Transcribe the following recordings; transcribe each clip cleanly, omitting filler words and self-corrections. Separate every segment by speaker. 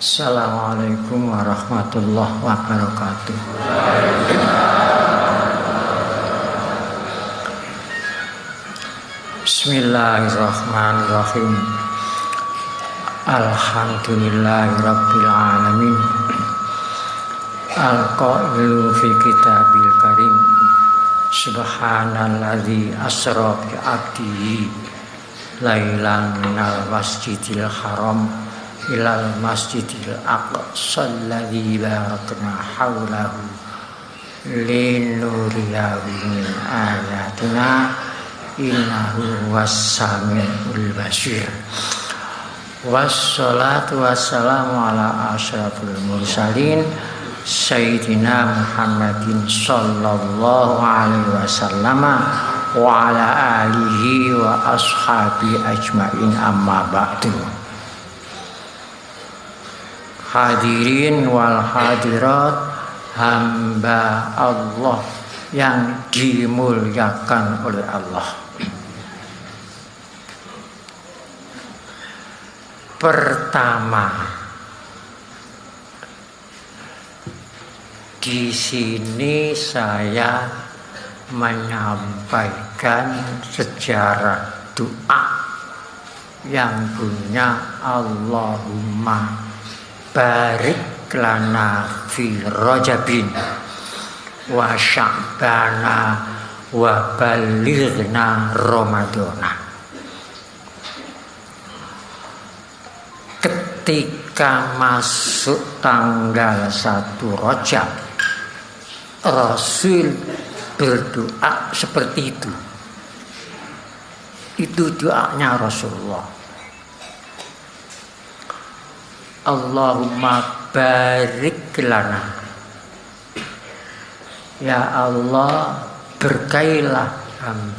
Speaker 1: Assalamualaikum warahmatullahi wabarakatuh. Bismillahirrahmanirrahim. Alhamdulillahirabbil alamin. Al-qailu fi kitabil karim. Subhanalladzi asra bi 'abdihi lailan minal masjidil haram ilal masjidil aqsa alladzi barakna haulahu linuriyahu min ayatina innahu was-sami'ul basir. Wassalatu wassalamu ala asyrafil mursalin sayyidina Muhammadin sallallahu alaihi wasallam wa ala alihi wa ashabi ajmain, amma ba'du. Hadirin wal hadirat, hamba Allah yang dimuliakan oleh Allah. Pertama, di sini saya menyampaikan sejarah doa yang punya Allahumma barik lana fi Rajabin wa Sya'bana wa balighna Ramadana. Ketika masuk tanggal 1 Rajab, Rasul berdoa seperti itu. Itu doanya Rasulullah. Allahumma barik lana, ya Allah berkailah kami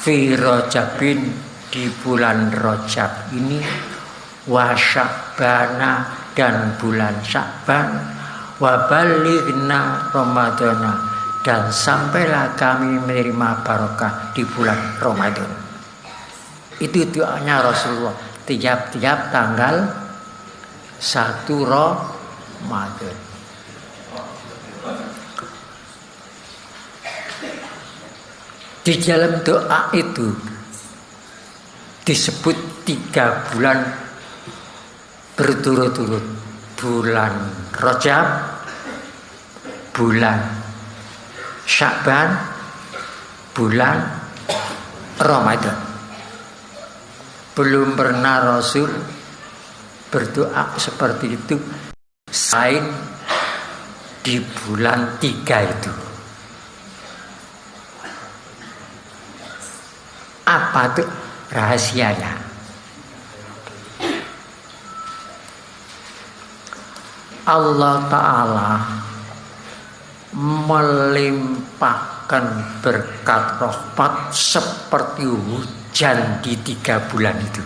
Speaker 1: fi Rajabin, di bulan Rajab ini, wa Sya'bana, dan bulan Sya'ban, wa balighna Ramadana, dan sampailah kami menerima barokah di bulan Ramadan. Itu doanya Rasulullah tiap-tiap tanggal 1 Ramadan. Di dalam doa itu disebut 3 bulan berturut-turut. Bulan Rajab, bulan Sya'ban, bulan Ramadan. Belum pernah Rasul berdoa seperti itu selain di bulan 3 itu. Apa tuh rahasianya? Allah Ta'ala melimpahkan berkat rahmat seperti hujan di 3 bulan itu.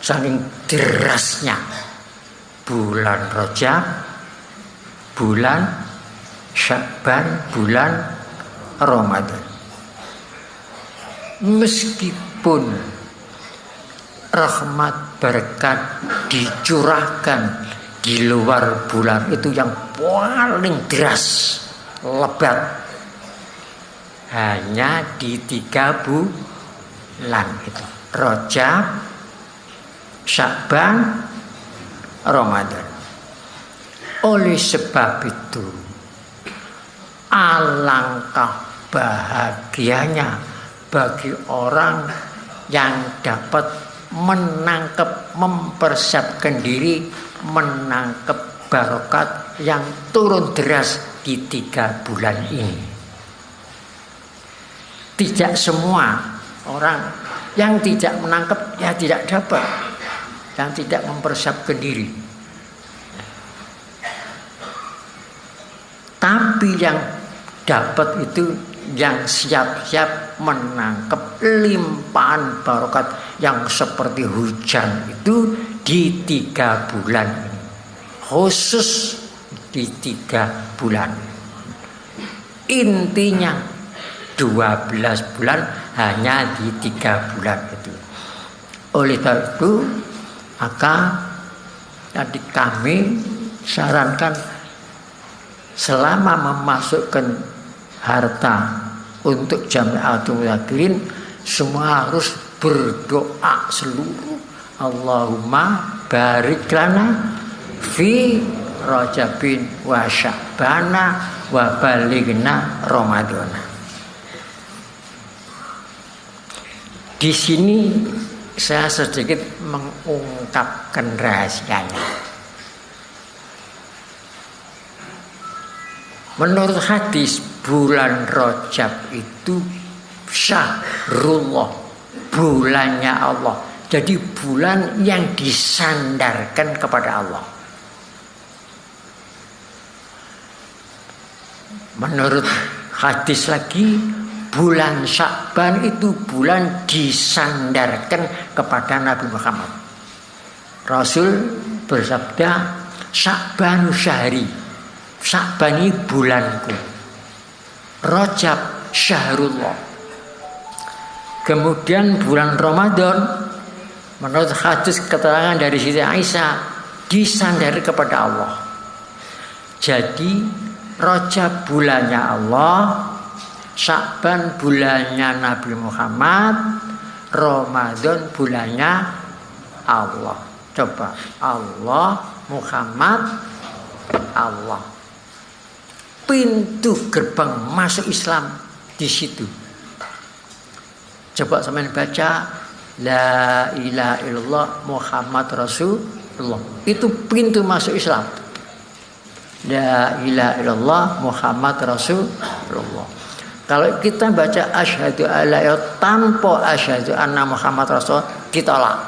Speaker 1: Saking derasnya bulan Rajab, bulan Sya'ban, bulan Ramadan. Meskipun rahmat berkat dicurahkan di luar bulan itu yang paling deras, lebat, hanya di 3 bulan itu, Rajab, Sya'ban, Ramadan. Oleh sebab itu alangkah bahagianya bagi orang yang dapat menangkap, mempersiapkan diri menangkap barokat yang turun deras di 3 bulan ini. Tidak semua orang yang tidak menangkap ya tidak dapat, yang tidak mempersiapkan diri. Tapi yang dapat itu yang siap-siap menangkap limpahan barokat yang seperti hujan itu di 3 bulan ini. Khusus di 3 bulan. Intinya 12 bulan hanya di 3 bulan itu. Oleh karena itu maka tadi kami sarankan selama memasukkan harta untuk Jamiatul Mudzakirin semua harus berdoa seluruh, Allahumma barik lana fi Rajabin wa Sya'bana wa balighna Ramadana. Di sini saya sedikit mengungkapkan rahasianya. Menurut hadis bulan Rajab itu syahrullah, bulannya Allah. Jadi bulan yang disandarkan kepada Allah. Menurut hadis lagi bulan Sya'ban itu bulan disandarkan kepada Nabi Muhammad. Rasul bersabda, Sya'banu syahri, Sya'ban ini bulanku, Rajab syahrullah. Kemudian bulan Ramadan menurut hadis keterangan dari Siti Aisyah disandari kepada Allah. Jadi Rajab bulannya Allah, Sya'ban bulannya Nabi Muhammad, Ramadan bulannya Allah. Coba Allah, Muhammad, Allah. Pintu gerbang masuk Islam di situ. Coba sampean baca La ilaha illallah Muhammad Rasulullah. Itu pintu masuk Islam. La ilaha illallah Muhammad Rasulullah. Kalau kita baca asyhadu alla ilaha tanpa asyhadu anna Muhammad Rasul ditolak.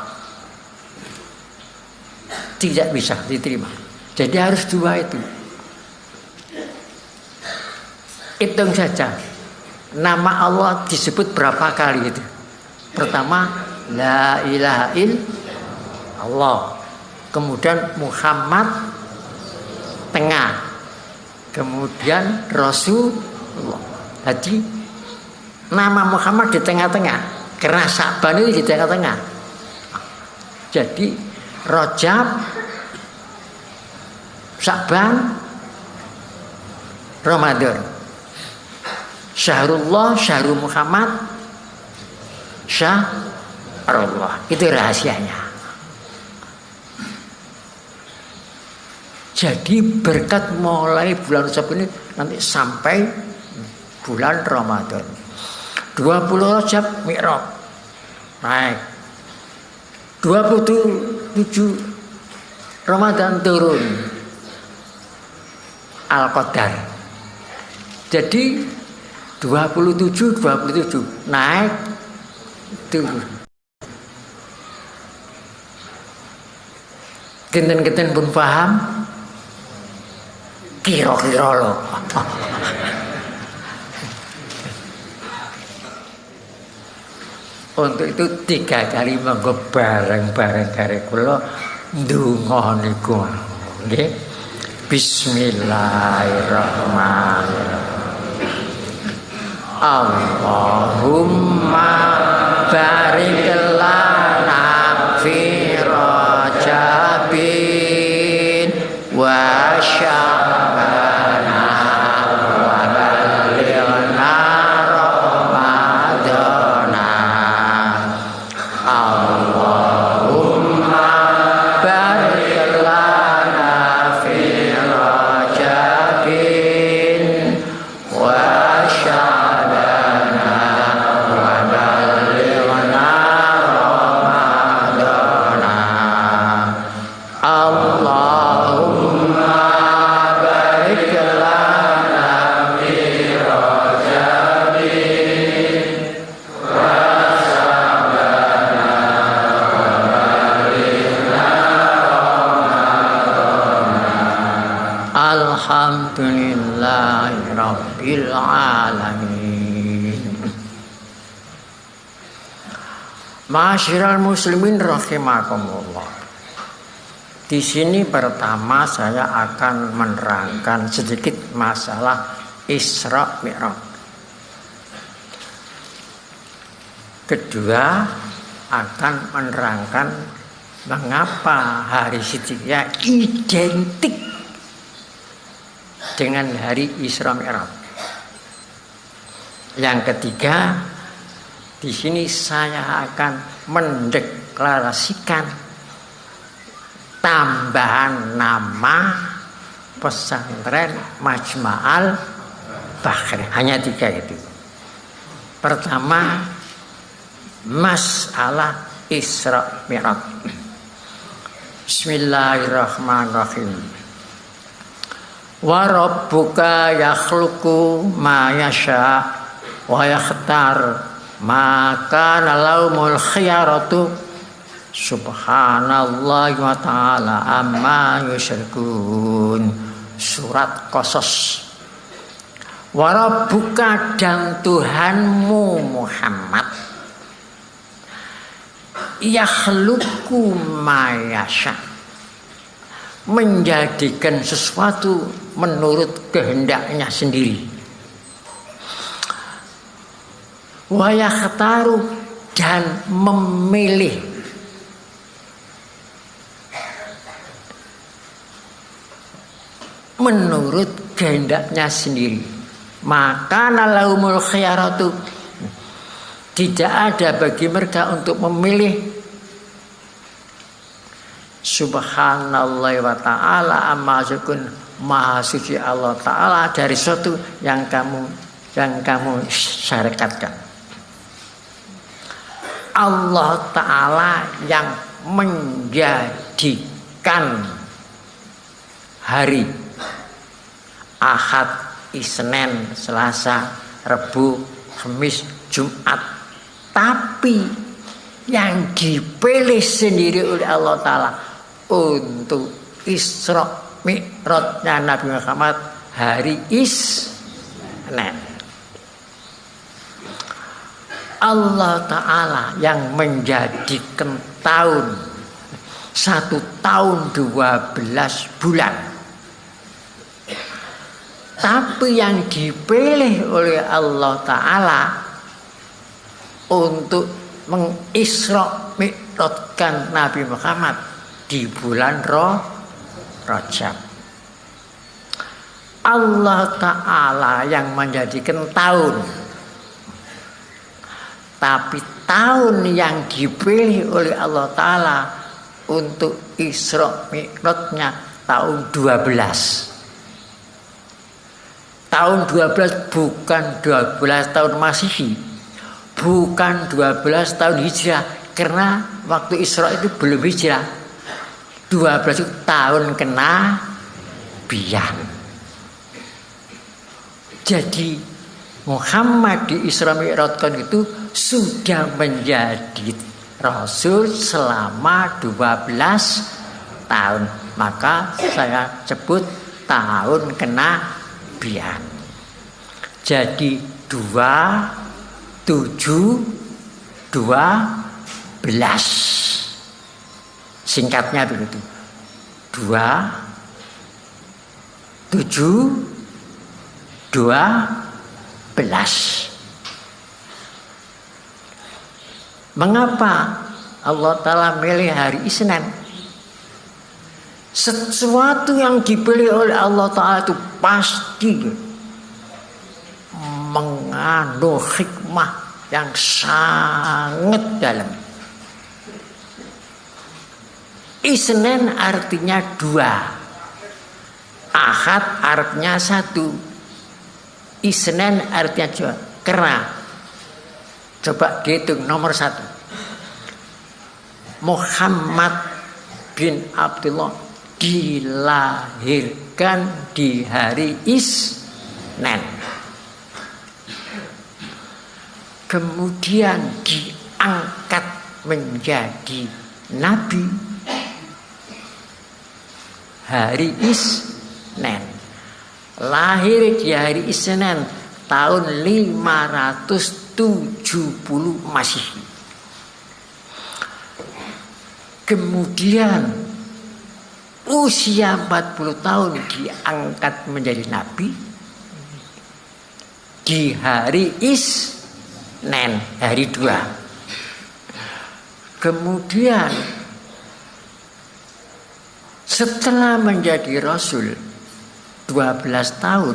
Speaker 1: Tidak bisa diterima. Jadi harus 2 itu. Hitung saja. Nama Allah disebut berapa kali itu? Pertama, La ilaha illallah. Kemudian Muhammad tengah. Kemudian Rasulullah. Jadi nama Muhammad di tengah-tengah. Karena Sya'ban itu di tengah-tengah. Jadi Rajab, Sya'ban, Ramadan. Syahrullah, Syahrul Muhammad, Syahrullah. Itu rahasianya. Jadi berkat mulai bulan Rajab ini nanti sampai bulan Ramadan. 20 Rajab Mi'raj naik. 27 Ramadan turun Al-Qadar. Jadi 27 naik turun. Kinten-kinten pun paham. Kira-kira loh. Untuk itu 3 kali monggo bareng-bareng karo kula Ndonga niku nggih. Bismillahirrahmanirrahim. Allahumma barik lana fi Rajabin wa Sya'bana wa ballighna Ramadana. Allahumma barik lana fi Rajabin wa Sya'bana wa ballighna Ramadana. Allahumma barik lana fi Rajabin wa Sya'bana wa ballighna Ramadana. Alhamdulillahi Rabbil Alamin. Ma'asyiral muslimin rahimakumullah. Di sini pertama saya akan menerangkan sedikit masalah Isra Mi'raj. Kedua akan menerangkan mengapa hari Siddiqiyah identik dengan hari Isra Mi'raj. Yang ketiga, di sini saya akan mendeklarasikan tambahan nama pesantren Majma'al Bahri. Hanya 3 itu. Pertama, masalah Isra Mi'raj. Bismillahirrahmanirrahim. Wa rabbuka yakhluqu ma yasha wa yakhtar ma kana lahumul khiyaratu. Subhanallah wa ta'ala amma yusyrikun. Surat Qasas. Wa rabbuka, dan Tuhanmu Muhammad, yakhluqu ma yasha, menjadikan sesuatu menurut kehendaknya sendiri. Wa yakhtaru, dan memilih menurut kehendaknya sendiri. Maka lahumul khiyaratu, tidak ada bagi mereka untuk memilih. Subhanallah wa ta'ala amma yusyrikun. Maha suci Allah Ta'ala dari sesuatu yang kamu syarikatkan. Allah Ta'ala yang menjadikan hari Ahad, Isnin, Selasa, Rabu, Kamis, Jumat. Tapi yang dipilih sendiri oleh Allah Ta'ala untuk Isra Mi'rajnya Nabi Muhammad hari Isnin. Allah Ta'ala yang menjadikan tahun 1 tahun 12 bulan. Tapi yang dipilih oleh Allah Ta'ala untuk mengisra mi'rajkan Nabi Muhammad di bulan Rajab. Allah Ta'ala yang menjadikan tahun. Tapi tahun yang dipilih oleh Allah Ta'ala untuk Isra Mi'rajnya tahun 12. Tahun 12 bukan 12 tahun Masehi, bukan 12 tahun Hijrah, karena waktu Isra itu belum Hijrah. 12 itu tahun kenabian. Jadi Muhammad di Isra Mi'rajkan itu sudah menjadi Rasul selama 12 tahun. Maka saya sebut tahun kenabian. Jadi 2, 7, 12. Singkatnya begitu. 2, 7, 12. Mengapa Allah Ta'ala milih hari Isnin? Sesuatu yang dipilih oleh Allah Ta'ala itu pasti mengandung hikmah yang sangat dalam. Isnin artinya 2, Ahad artinya 1, Isnin artinya 2. Karena coba dihitung nomor 1, Muhammad bin Abdullah dilahirkan di hari Isnin, kemudian diangkat menjadi nabi hari Isnin, lahir di hari Isnin tahun 570 Masehi. Kemudian usia 40 tahun diangkat menjadi nabi di hari Isnin, hari 2. Kemudian setelah menjadi Rasul 12 tahun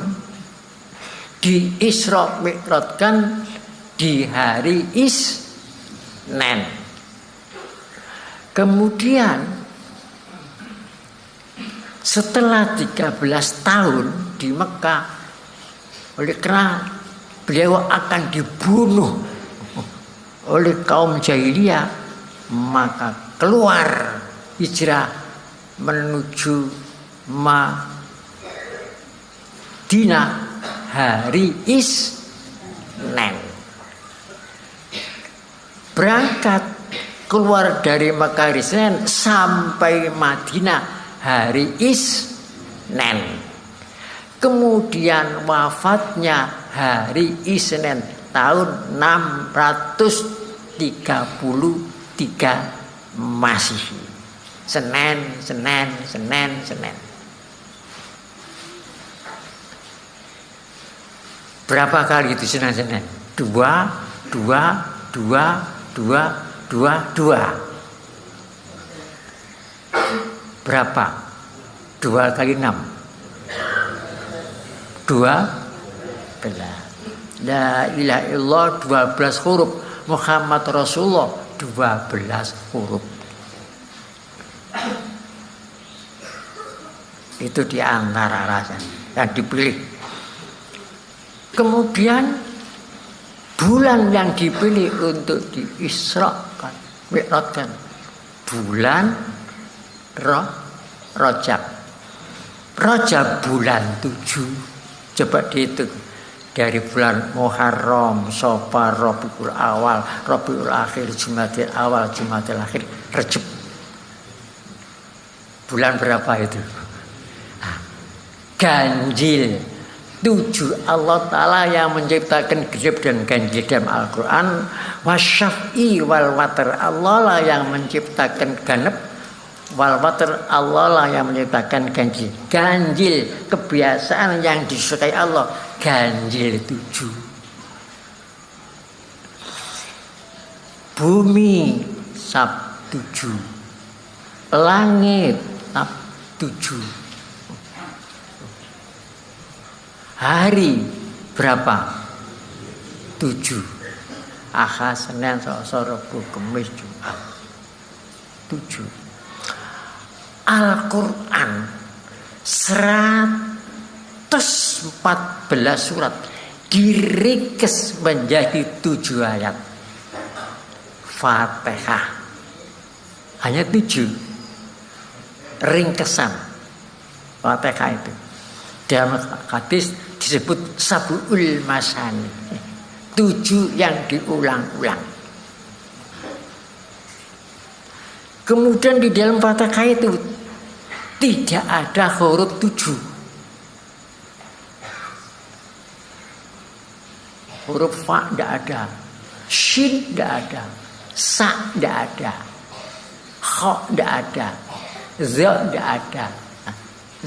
Speaker 1: di Isra Mi'rajkan di hari Isnin. Kemudian setelah 13 tahun di Mekah, oleh karena beliau akan dibunuh oleh kaum jahiliyah, maka keluar hijrah menuju Madinah hari Isnin. Berangkat keluar dari Mekah hari Senin sampai Madinah hari Isnin. Kemudian wafatnya hari Isnin tahun 633 Masehi. Senin. Berapa kali itu Senin? 2. Berapa? 2 kali 6. 12. La ilaha illallah 12 huruf. Muhammad Rasulullah 12 huruf. Itu di antara rasa yang dipilih. Kemudian bulan yang dipilih untuk diisrakan, mi'rajkan, bulan Rajab. Rajab bulan 7. Coba dihitung dari bulan Muharram, Safar, Rabiul Awal, Rabiul Akhir, Jumadil Awal, Jumadil Akhir, Rajab. Bulan berapa itu? Ganjil 7. Allah Ta'ala yang menciptakan genep dan ganjil dalam Al-Quran. Wasyaf'i wal watar, Allah lah yang menciptakan genep, wal watar, Allah lah yang menciptakan ganjil. Ganjil kebiasaan yang disukai Allah, ganjil 7. Bumi Sab 7, langit Sab 7. Hari berapa? 7. Ahad, Senin, Selasa, Rabu, Kamis, Jumat. 7. Al-Quran 114 surat diringkes menjadi 7 ayat. Fatihah hanya 7 ringkesan Fatihah itu. Dalam hadis disebut Sab'ul Masani, 7 yang diulang-ulang. Kemudian di dalam Fatihah itu tidak ada huruf 7. Huruf Fa tidak ada, Shin tidak ada, Sa tidak ada. kha tidak ada, za tidak ada,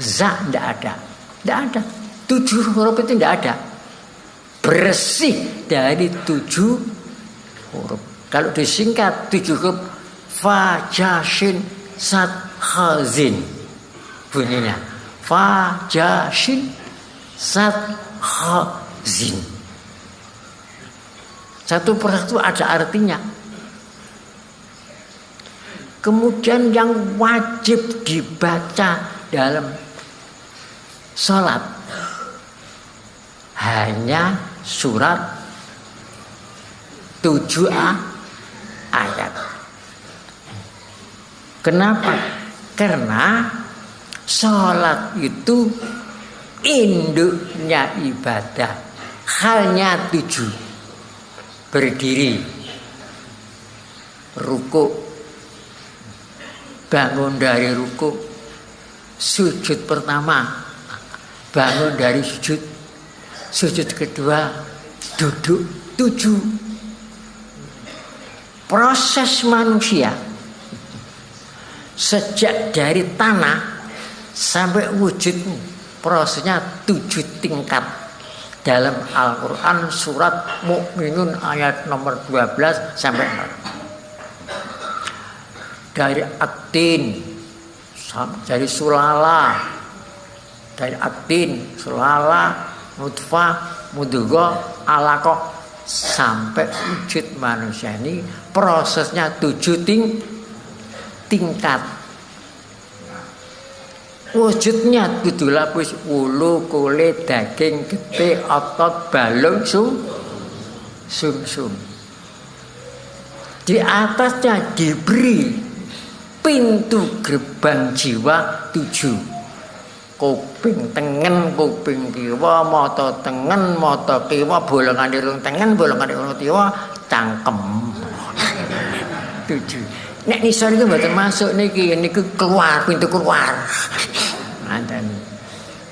Speaker 1: za tidak ada, tidak ada. 7 huruf itu tidak ada. Bersih dari 7 huruf. Kalau disingkat 7 huruf, fa ja shin sad kha zin. Bunyinya fa ja shin sad kha zin. Satu persatu ada artinya. Kemudian yang wajib dibaca dalam sholat hanya surat 7 ayat. Kenapa? Karena sholat itu induknya ibadah hanya 7. Berdiri, ruku, bangun dari ruku, sujud pertama, bangun dari sujud, sujud kedua, duduk. 7. Proses manusia sejak dari tanah sampai wujud prosesnya 7 tingkat. Dalam Al-Quran surat Mukminun ayat nomor 12 sampai 4. Dari atin, dari sulala, dari atin, sulala, nutfah, mudghah, alaqah sampai wujud manusia ini prosesnya 7 tingkat. Wujudnya kudu lapis ulu, kulit, daging, getih, otot, balung, sumsum. Di atasnya diberi pintu gerbang jiwa 7. Kuping tengen, kuping kiwa, mata tengen, mata kiwa, bolongan irung tengen, bolongan irung kiwa, cangkem. 7. Nek nisor iki mboten masuk niki keluar, pintu keluar. Anten.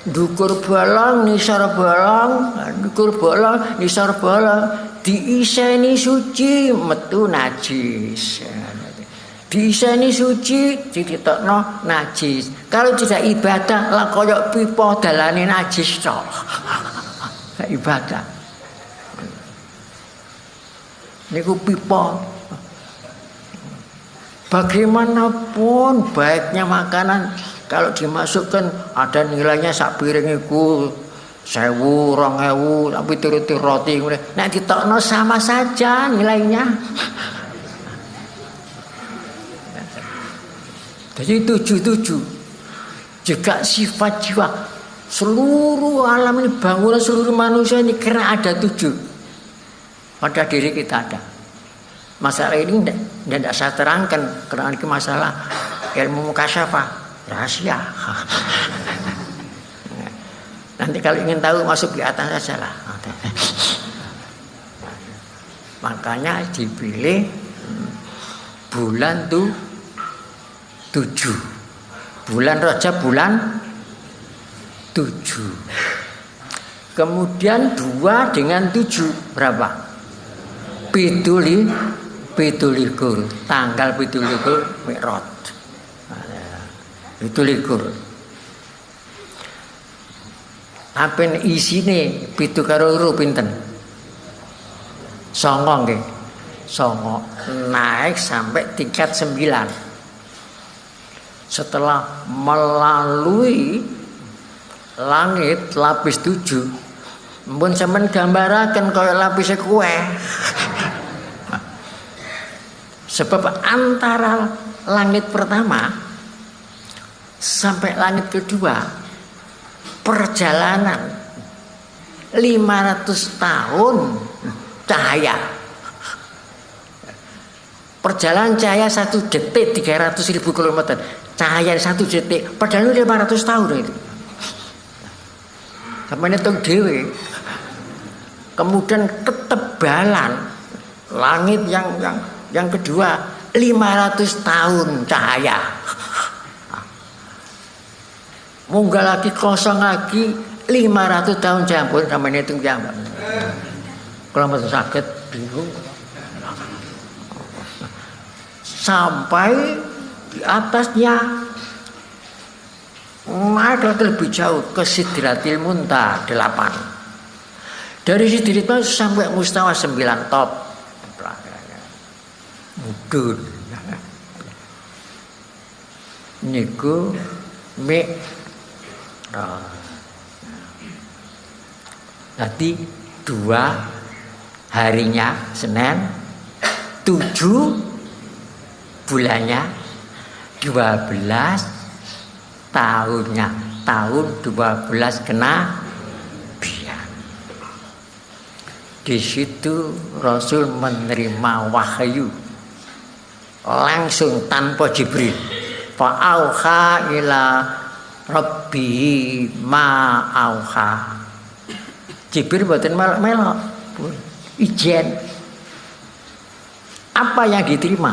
Speaker 1: Dukur bolong, nisor bolong, dukur bolong, nisor bolong, diiseni suci, metu najis. Diiseni suci, dititokno najis. Kalau tidak ibadah, lah koyok pipa dalane najis tok. Ibadah. Niku pipa. Bagaimanapun baiknya makanan, kalau dimasukkan ada nilainya sak piring iku 1000, 2000, tapi turuti roti. Nek ditokno sama saja nilainya. Jadi 7. Juga sifat jiwa seluruh alam ini, bangunan seluruh manusia ini karena ada 7. Pada diri kita ada. Masalah ini tidak saya terangkan karena ini masalah ilmu mukasyafah rahasia. Nanti kalau ingin tahu masuk di atas saja lah. Makanya dipilih bulan 7. Bulan Rajab bulan 7. Kemudian 2 dengan 7 berapa? Pitulikur, tanggal pitulikur Mi'raj. Pitulikur. Apen isine 7 karo 2 pinten? 9 nggih. 9 naik sampai tingkat 9. Setelah melalui langit lapis 7, mbon sampean gambaraken kaya lapise kue. Sebab antara langit pertama sampai langit kedua perjalanan 500 tahun cahaya. Perjalanan cahaya 1 detik 300.000 km. Cahaya 1 detik perjalanan 500 tahun itu. Sampai hitung dhewe. Kemudian ketebalan langit yang kedua 500 tahun cahaya. Munggah lagi kosong lagi 500 tahun campur sampai hitung jam. Kalau masih sakit bingung. Sampai Di atasnya naik lebih jauh ke Sidratil Muntaha 8. Dari Sidratil Muntaha sampai Mustawa 9 top. Mudun. Niku nanti 2 harinya Senin, 7 bulannya, 12 tahunnya, tahun 12 kenabian. Di situ Rasul menerima wahyu langsung tanpa Jibril. Fa'auha ila rabbihi ma auha. Jibril mboten melok, ijen. Apa yang diterima?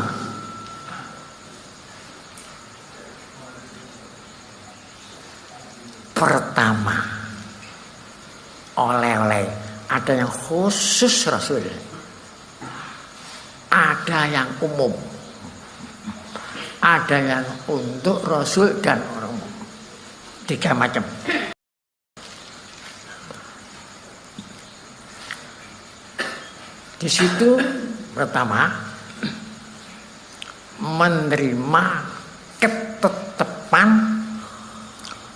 Speaker 1: Pertama, oleh-oleh. Ada yang khusus Rasul, ada yang umum, ada yang untuk Rasul dan orang umum. 3 macam. Di situ pertama menerima ketetapan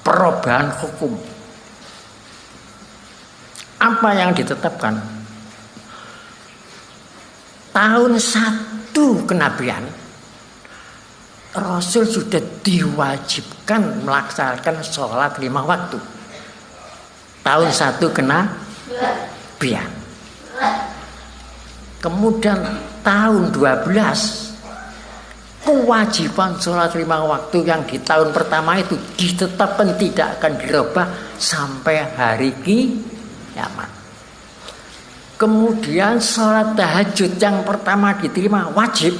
Speaker 1: perubahan hukum. Apa yang ditetapkan? Tahun 1 kenabian Rasul sudah diwajibkan melaksanakan sholat 5 waktu. Tahun 1 kenabian. Kemudian tahun 12 kewajiban sholat 5 waktu yang di tahun pertama itu ditetapkan tidak akan dirubah sampai hari kiamat. Kemudian sholat tahajud yang pertama diterima wajib,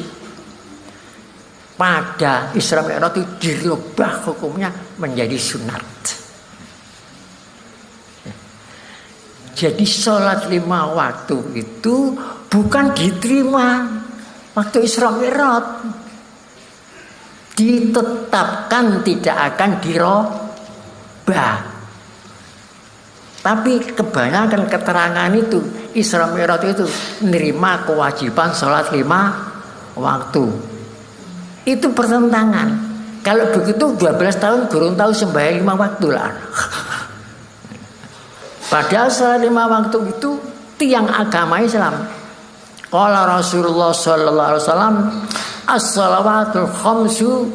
Speaker 1: pada Isra Mi'raj itu dirubah hukumnya menjadi sunat. Jadi sholat 5 waktu itu bukan diterima waktu Isra Mi'raj, ditetapkan tidak akan dirubah. Tapi kebanyakan keterangan itu Isra Mi'raj itu menerima kewajiban sholat 5 waktu. Itu pertentangan. Kalau begitu 12 tahun gurung tahu sembahyang 5 waktu lah. Padahal sholat 5 waktu itu tiang agama Islam. Qala Rasulullah sallallahu alaihi wasallam, as-shalawatul khamsu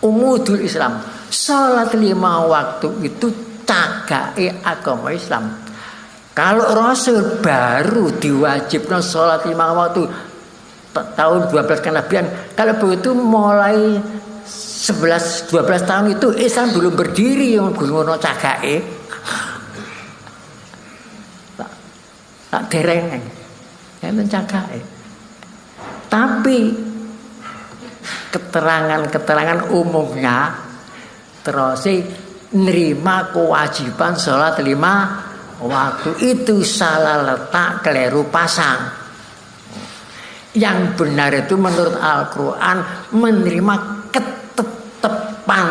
Speaker 1: umudul Islam. Salat 5 waktu itu cagake agama Islam. Kalau Rasul baru diwajibkan salat 5 waktu tahun 12 kenabian, kalau begitu mulai 11-12 tahun itu Islam belum berdiri, yang belum ono cagake. Tak dereng enten cagake. Tapi keterangan-keterangan umumnya terus nerima kewajiban sholat 5 waktu itu salah letak, keliru pasang. Yang benar itu menurut Al-Quran menerima ketetapan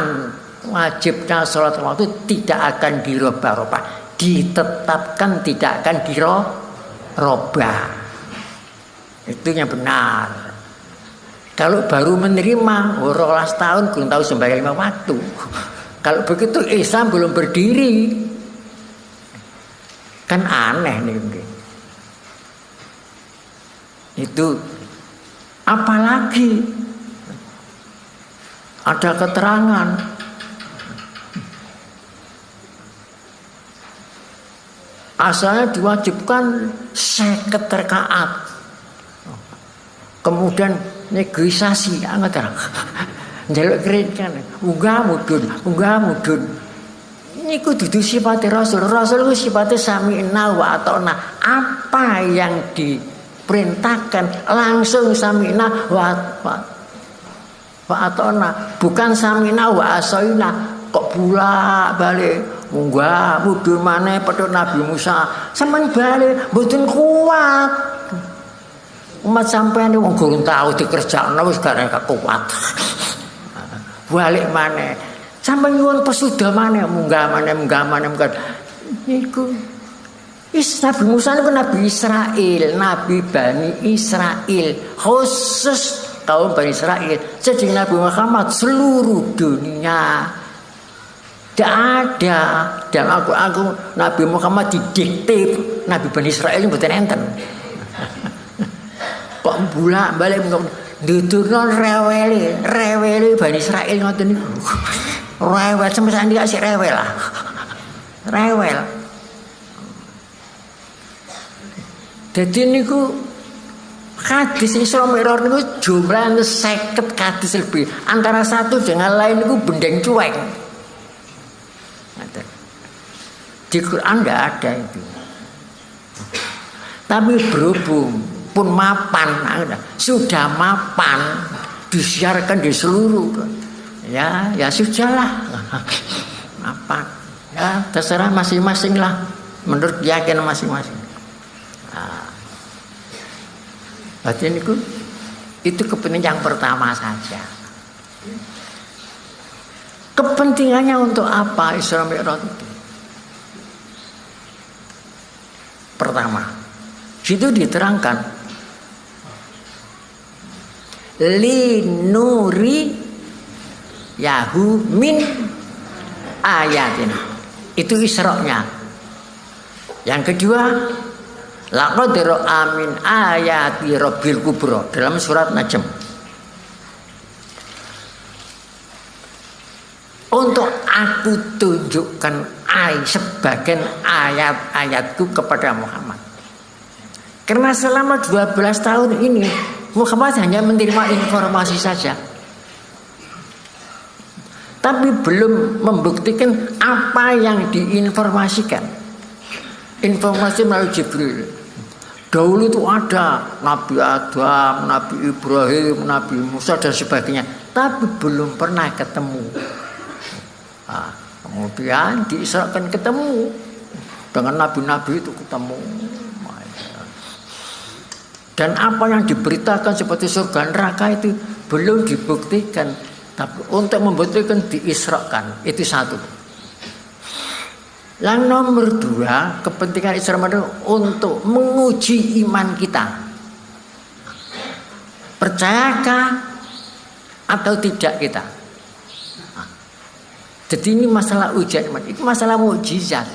Speaker 1: wajibnya sholat waktu tidak akan dirubah-rubah, ditetapkan tidak akan dirubah. Itu yang benar. Kalau baru menerima 12 tahun belum tahu sembahyang 5 waktu. Kalau begitu Islam belum berdiri. Kan aneh nih. Itu apalagi ada keterangan asalnya diwajibkan 50 rakaat. Kemudian negosiasi anggota njaluk kredit unggah mudun niku dudu sifate Rasul ku sifate sami'na wa ata'na. Apa yang diperintahkan langsung sami'na wa ata'na, bukan sami'na wa asaina kok bolak-balik unggah mudun maneh pedhot Nabi Musa sampeyan balik mboten kuat. Umat sampean wong gurung tau dikerjakno wis gak kuat. balik maneh. Sampai nyuwun pesuda maneh, munggah maneh. Niku Nabi Musa itu Nabi Israel, Nabi Bani Israel, khusus kaum Bani Israel. Jadi Nabi Muhammad seluruh dunia. Tidak ada dalam aku Nabi Muhammad didikte Nabi Bani Israel ini mboten enten. Kok bulak balik duturno rewele Bani Israel ngoten niku. Rewel sampe sandi kasih rewel lah. Rewel. Dadi niku hadis Isra Mi'raj niku jumlahnya 50 hadis lebih. Antara satu dengan lain niku bendeng cuek. Di Quran enggak ada itu. Tapi berhubung pun mapan, sudah mapan disiarkan di seluruh. Ya sudahlah. Mapan. Ya terserah masing-masing lah. Menurut keyakinan masing-masing. Berarti itu kepentingan yang pertama saja. Kepentingannya untuk apa Isra Mi'raj itu? Pertama, situ diterangkan linuri yahu min ayatin. Itu Isra-nya. Yang kedua, laqad ra'a min ayati rabbil kubra dalam surat Najm. Untuk aku tunjukkan sebagian ayat-ayatku kepada Muhammad. Karena selama 12 tahun ini Muhammad hanya menerima informasi saja. Tapi belum membuktikan apa yang diinformasikan. Informasi melalui Jibril. Dahulu itu ada Nabi Adam, Nabi Ibrahim, Nabi Musa dan sebagainya. Tapi belum pernah ketemu. Kemudian diisrakan ketemu dengan nabi-nabi itu ketemu. Dan apa yang diberitakan seperti surga neraka itu belum dibuktikan. Tapi untuk membuktikan diisrakan. Itu satu. Yang nomor 2, kepentingan Isra Mi'raj untuk menguji iman kita. Percayakah atau tidak kita? Jadi ini masalah ujian iman, itu masalah mukjizat.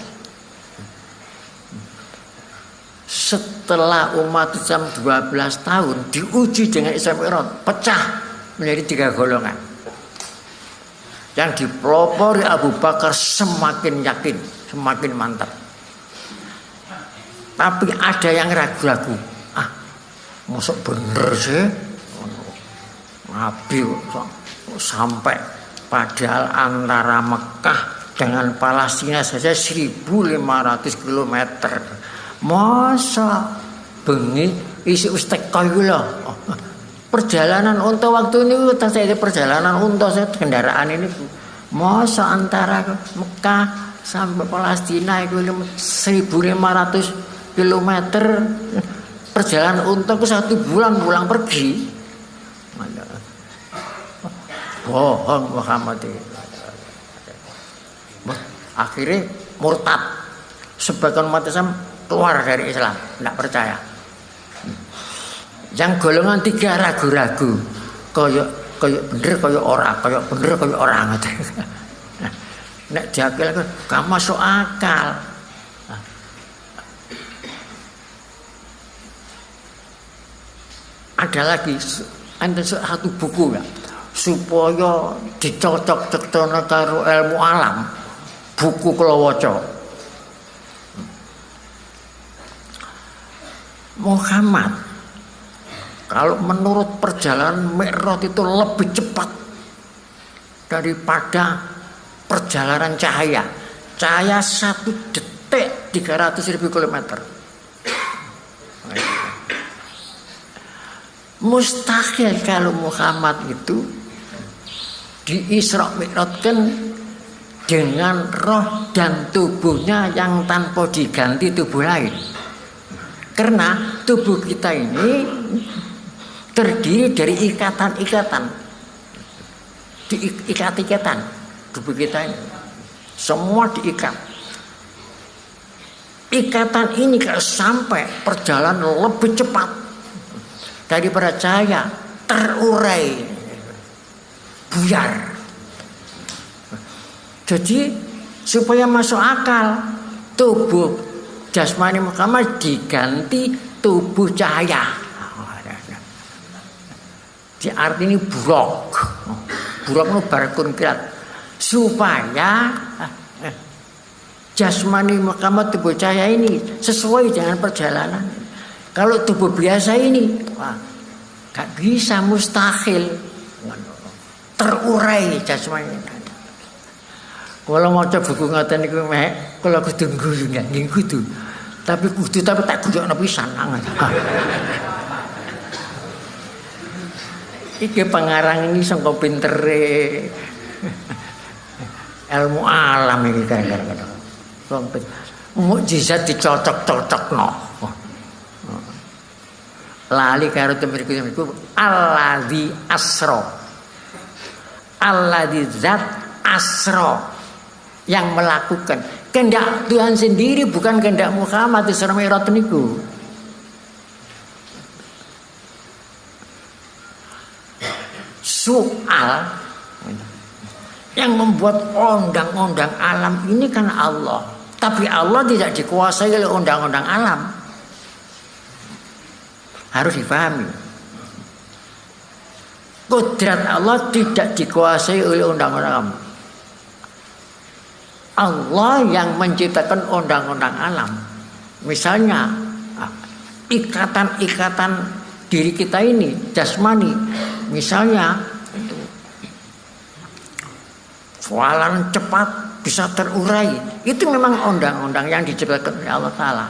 Speaker 1: Setelah umat Islam 12 tahun diuji dengan Isra Mi'raj, pecah menjadi 3 golongan. Yang dipelopori Abu Bakar semakin yakin, semakin mantap. Tapi ada yang ragu-ragu. Masuk bener sih? Nabi sampai padahal antara Mekah dengan Palestina saja 1.500 km. Masa bengi isi ustek koyo lho. Perjalanan unta waktu ini saya perjalanan unta saya kendaraan ini. Masa antara Mekah sampai Palestina itu 1.500 km. Perjalanan unta itu 1 bulan pulang pergi. Bohong Muhammad itu. Akhirnya murtad. Sebagian umat Islam keluar dari Islam, tidak percaya. Yang golongan 3 ragu-ragu, koyok bener koyok ora, koyok bener koyok orang. Nek jakil gak masuk akal. Ada lagi satu buku ya, supaya dicocok-cocokno karo ilmu alam. Buku kula waca. Muhammad kalau menurut perjalanan Mi'raj itu lebih cepat daripada perjalanan cahaya. Cahaya 1 detik 300.000 km. Mustahil kalau Muhammad itu di-Isra Mi'rajkan dengan roh dan tubuhnya yang tanpa diganti tubuh lain. Karena tubuh kita ini terdiri dari ikatan-ikatan. diikat-ikatan tubuh kita ini. Semua diikat. Ikatan ini kalau sampai perjalanan lebih cepat daripada cahaya, terurai, buyar. Jadi supaya masuk akal, tubuh jasmani Muhammad diganti tubuh cahaya. Di arti ini buruk itu barakun kilat, supaya jasmani Muhammad tubuh cahaya ini sesuai dengan perjalanan. Kalau tubuh biasa ini, gak bisa, mustahil terurai jasmani. Kalau mau coba buku ngatain itu kalau kudu guyu nggih kudu. Tapi tak guyokno pisan. Iki pengarang ini sangka pintere ilmu alam iki kadang-kadang. Mukjizat dicocok-cocokno. Lali karo temeriku alladzi asra. Alladzi zat asra, yang melakukan kehendak Tuhan sendiri, bukan kehendak Muhammad Isra Mi'raj niku. Soal yang membuat undang-undang alam ini kan Allah, tapi Allah tidak dikuasai oleh undang-undang alam. Harus dipahami. Kodrat Allah tidak dikuasai oleh undang-undang alam. Allah yang menciptakan undang-undang alam. Misalnya ikatan-ikatan diri kita ini jasmani, misalnya walan cepat bisa terurai, itu memang undang-undang yang diciptakan oleh Allah Ta'ala.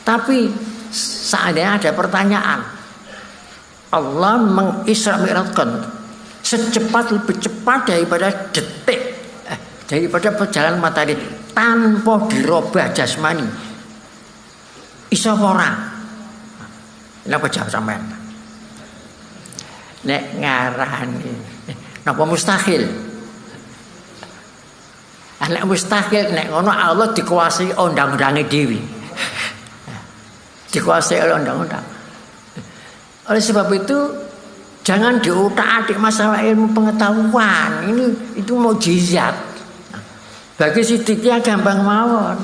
Speaker 1: Tapi seandainya ada pertanyaan, Allah mengisra mi'rajkan secepat, lebih cepat daripada detik, daripada perjalanan matahari, tanpa dirubah jasmani, iso ora? Napa jawab sampean? Nek ngarani napa mustahil? Nek mustahil, nek ngono Allah dikuasai undang-undange dewi. Dikuasai oleh undang-undang. Oleh sebab itu jangan diutak-atik masalah ilmu pengetahuan. Itu mukjizat. Bagi sidiknya gampang mawon.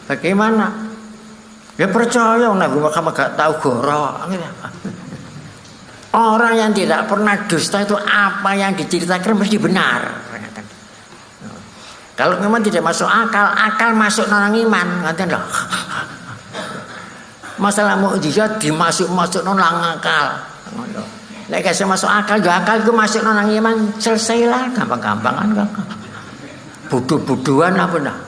Speaker 1: Bagaimana? Ya percaya Nabi Muhammad gak tahu goro. Orang yang tidak pernah dusta itu apa yang diceritakan mesti benar. Kalau memang tidak masuk akal, akal masuk nang iman, ngaten lho. Masalah mukjizat dimasuk nang akal. Nek kasih masuk akal, yo akal ku masuk nang iman, selesailah, gampang-gampangan kok. Budu-buduan apa dah.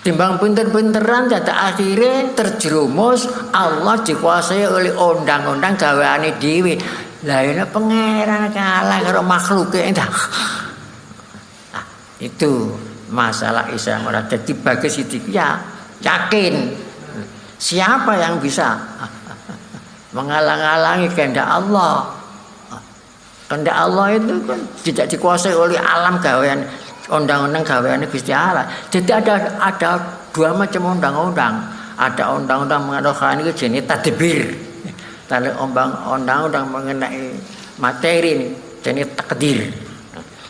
Speaker 1: Timbang pinter-pinteran dadak akhirnya terjerumus, Allah dikuasai oleh undang-undang gaweane dhewe. Lah ini pangeran kalah karo makhluk endah. Nah, itu masalah Isra Mi'raj. Jadi bagi sidik ya yakin siapa yang bisa menghalang-halangi kehendak Allah. Kehendak Allah itu kan tidak dikuasai oleh alam gawean, undang-undang gaweane Gusti Allah. Jadi ada dua macam undang-undang. Ada undang-undang mengenai itu jenis tadbir. Tadi undang-undang mengenai materi ini jenis takdir.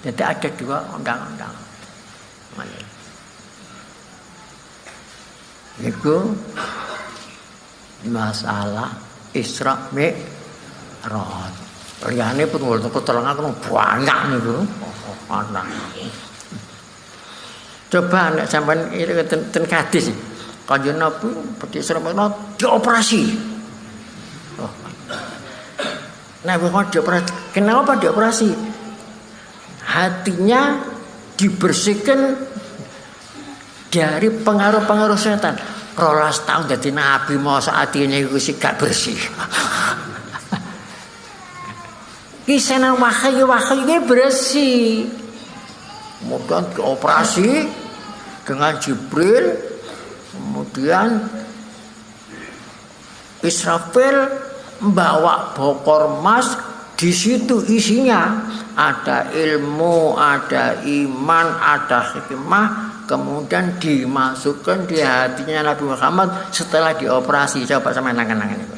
Speaker 1: Jadi ada dua undang-undang. Itu masalah Isra Mi'raj. Liyane pun wonten keterangan banyak niku. Ana. Coba nek sampean iki ten hadis. Kanjeng Nabi badhe Isra Mi'raj dioperasi. Nabi kok dioperasi. Kenapa dioperasi? Hatinya dibersihkan dari pengaruh-pengaruh setan. 12 tahun jadi Nabi masa hatinya itu sih gak bersih. Kisah wahyu ini bersih. Kemudian dioperasi dengan Jibril. Kemudian Israfil membawa bokor emas di situ isinya ada ilmu, ada iman, ada hikmah, kemudian dimasukkan di hatinya Nabi Muhammad setelah dioperasi. Coba sama nangan-nangan itu.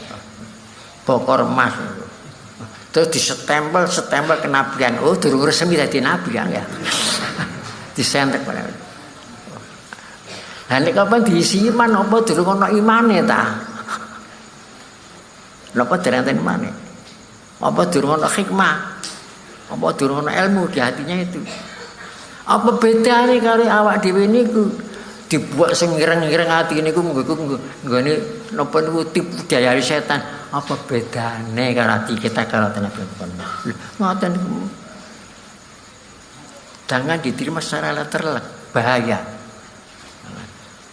Speaker 1: Bokor emas. Terus disestempel kenabian. Oh, durung resmi dadi nabi ya. Disentek pada. Lah nek kapan diisi iman apa durung ana imane ta? Napa dereng imane? Apa durung ana hikmah? Apa durung ana ilmu di hatinya itu? Apa bedane karo awak dhewe niku? Dibuat sing ireng-ireng ati niku mengko nggone napa niku tipu daya setan. Apa bedane karo ati kita karo tenaga Muhammad? Ngoten niku. Jangan diterima secara letterlek, bahaya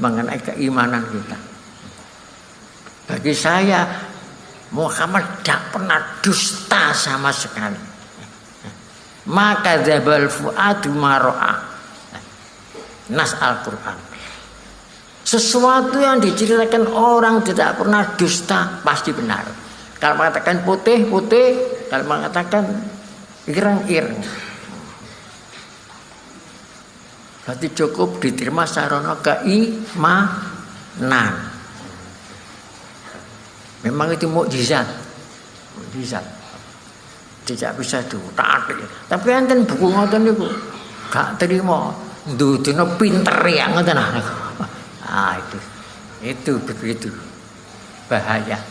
Speaker 1: mengenai keimanan kita. Bagi saya Muhammad tidak pernah dusta sama sekali. Maka dzabal fuadu maro'ah. Nas Al-Quran. Sesuatu yang diceritakan orang tidak pernah dusta, pasti benar. Kalau mengatakan putih, putih. Kalau mengatakan ireng, ireng. Berarti cukup diterima sarana keimanan. Memang itu mukjizat. Mukjizat. Tidak bisa ditaati. Tapi enten buku ngoten niku gak terima. Ndudune pinter ya ngoten nah. Itu begitu bahaya.